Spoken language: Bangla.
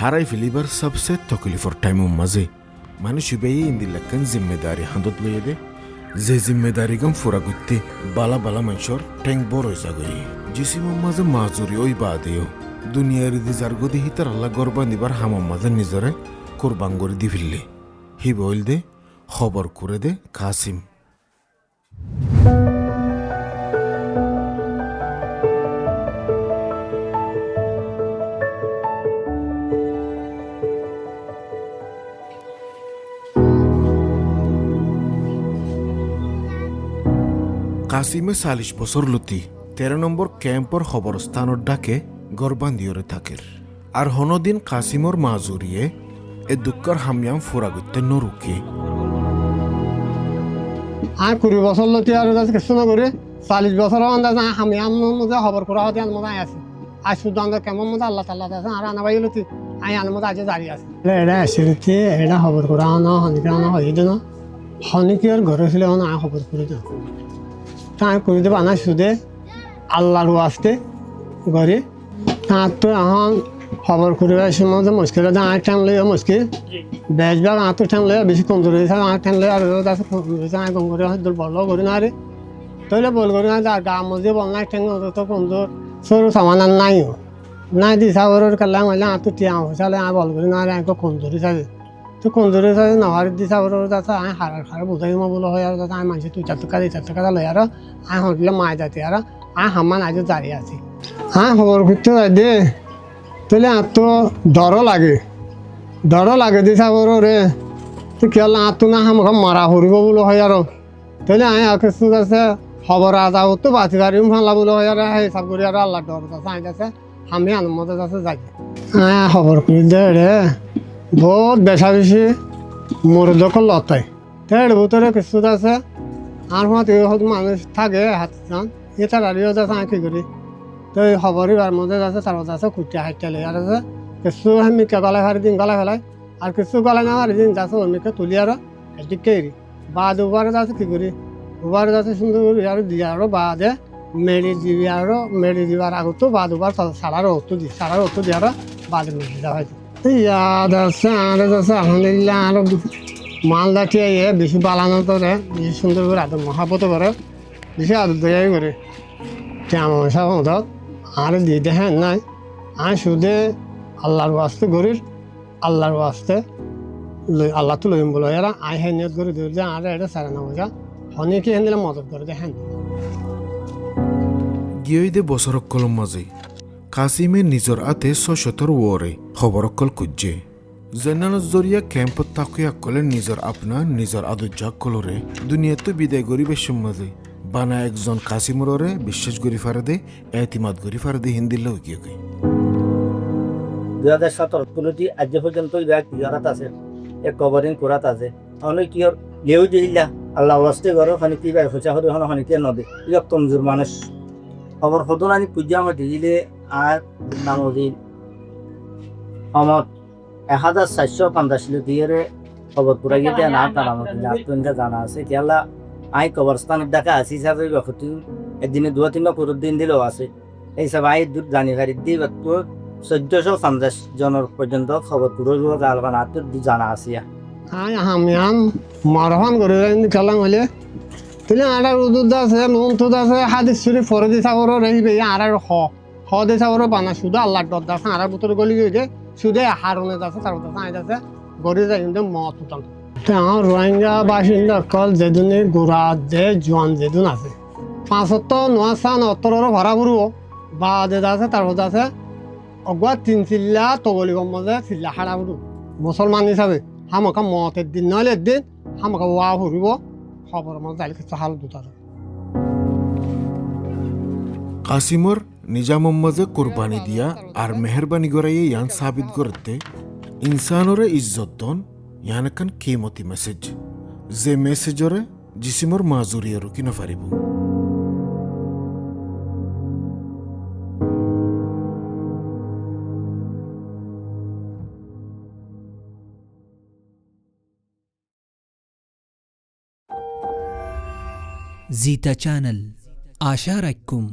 হারাই ফেলিবার সবসে তকলিফর টাইমও মাঝে মানুষ বেয়ে ইন্দিলাকান জিম্মেদারি হাতত লইয়ে দে যে জিম্মেদারি গম ফুরা করতে বালা বালা মানুষের ট্যাং বড় হয়ে যাগই জিসিমর মাঝে মাজুরি ওই বাদেও দুনিয়ার দি যার গদি হিতার আল্লাহ গরবা নিবার হামার মাঝে নিজরে কোরবান করে দি ফিরলে হি বইল দে খবর করে দে কাসিম। কাসিমে 40 বছর লতি 13 নম্বর ক্যাম্পর খবরস্থানের ডাকে গরবান্দিয়রে থাকের আর হনদিন কাসিমর মাজুরিয়ে এ দুঃখর হামিয়াম ফুরা করতে নরুকে আর 20 বছর লতি আর কিছু না করে 40 বছর আন্দাজ হামিয়াম মধ্যে খবর করা হতে মনে আছে আজ শুধু আন্দাজ কেমন মধ্যে আল্লাহ তাল্লাহ আছে আর আনাবাই লতি আই আনার মধ্যে আজ দাঁড়িয়ে আছে এটা আসলে এটা খবর করা না হনিকে আনা হয়ে দিন হনিকে আর ঘরে ছিল না খবর করে দাও তাই করে দেবো আনা শুধু আল্লাহর আসতে ঘরে তার তো এখন খবর করে সময় মুশকিল আর টাইম লইয়া মুশকিল বেশভাগ আর তো টাইম লইয়া বেশি কমজোর হয়েছে আর টাইম লইয়া আর কমজোর হয়েছে আর কম করে বল করি না রে তাহলে বল করি না আর গা মধ্যে বল না টাইম তো কমজোর সরু সামান আর নাইও নাই দি সাগরের কাল্লাম হইলে আর তো টিয়া হয়েছে আর বল করি না আর এক কমজোর হিসাবে তো কমজোর হিসাবে নাহার দি সাগরের যাতে আমি হারার বোঝাই মা বলো হয় আর যাতে আমি মানুষ 2-4 টাকা লই আর আমি হটলে মায় যাতে আর আমি হামান আজ দাঁড়িয়ে আছি হ্যাঁ খবর করতে দে তাহলে আর তো ডরও লাগে দি সাগর রে তো কেলা আর তো না আমাকে মারা হরিব বলে হয় আর তাহলে আমি আর কিছু আছে খবর আদা তো বাঁচি গাড়িও ভালা বলে হয় আর হিসাব করি আর আল্লাহ ডর আছে আই আছে আমি আনন্দ মধ্যে আছে যাই হ্যাঁ খবর করি দে রে বহুত বেশা বেশি মরে দখল লতাই তের ভিতরে কিছু আছে আর মানুষ থাকে হাত চান এটা গাড়িও যাচ্ছে আমি কি করি তো এই খবরই বার মধ্যে যাচ্ছে তার মধ্যে আছে কুটিয়া হাইটা লেগে আছে কিছু আমি গলায় ফারি দিন গলায় ফেলাই আর কিছু গলায় না ফারি দিন যাচ্ছে অনেকে তুলি আর এদিকে এরি বা দুবারে যাচ্ছে কি করি দুবারে যাচ্ছে সুন্দর করি আর দিয়ে আরো বাদে মেড়ি দিবার আগতো বা দুবার সারার অর্থ দি সারার অর্থ দিয়ে আরো বাদে মেড়ি দেওয়া হয়েছে ইয়াদ আছে আর আছে আলহামদুলিল্লাহ আরো মালদা টিয়ে বেশি বালানো করে বেশি সুন্দর করে আদর মহাপত করে বেশি আদর দয়াই করে কেমন সব মতো আর দিয়ে দেখেন নাই আমি শুধু আল্লাহর ওয়াস্তে গরির আল্লাহর ওয়াস্তে আল্লাহ তো লইম বলো এরা আই হ্যাঁ নিয়ত করে দিল যে আর এটা সারা না বোঝা অনেকে হেন দিলে মদত করে দেখেন গিয়ে দে বছরকল মাঝে কাসিমে নিজর আতে 600 ওরে খবরকল খুঁজছে জেনারেল জরিয়া ক্যাম্পত তাকুয়া কলে নিজর আপনা নিজর আদুজাক কলরে দুনিয়াতে বিদায় গরিবের সমাজে বানা একজন কাসিমরে বিশ্বাস করি ফারে দে এতিমাদ করি ফারে দে হিন্দিল্লা কি 2017 কোনটি আজ পর্যন্ত ইয়ারাত আছে এক কভারিং করাত আছে অনেক কি লেউ দিলা আল্লাহ ওয়াস্তে করো খানি কি ভাই খোঁচা হতে হলো খানি কে নদে ইয়ক কমজোর মানুষ খবর হতো না পূজা আমার দিলে আর নামদিন আমার 1450 দিয়ে খবর পুরা গিয়ে না তার আমাকে জানা আছে কেলা আই কবরস্থানের ডাকা আসি সাথে একদিনে 2-3 পুরো দিন দিলেও আছে এই সব আই দূর জানিকারি দিয়ে 1450 জনের পর্যন্ত খবর পুরো জানা আছে আমি মারহান করে খেলাম হলে তাহলে আর উদুদ আছে নুন তুদ আছে হাদিস শরীফ ফরদি সাগর রহিবে আর হ দে সাগর বানা শুধু আল্লাহ ডর আছে আর ভিতর গলি গিয়ে শুধু হারনে আছে তার মধ্যে আই আছে গড়ি যায় কিন্তু মত উঠান রোহিঙ্গা বাসিন্দা কল যেদিনে গোড়া যে জোয়ান যেদিন আছে 579 ভাড়া পুরব বা যেটা আছে তার মধ্যে আছে অগুয়া 3 চিল্লা তগলি গম মধ্যে চিল্লা হারা পুরু মুসলমান হিসাবে হামকা মতের দিন নইলে একদিন হামকা ওয়া ফুরিব খবর মধ্যে যাইলে কিছু হাল দুটা কাসিমর নিজামম্মজে কুরবানি দিয়া আর মেহরবানি গড়াইয়ে ইয়ান সাবিত করতে ইনসানরে ইজ্জত দন ইয়ান একান কিমতি মেসেজ যে মেসেজরে জিসিমর মাজুরিয়ে রুকি নফারিব زيتا channel آشارككم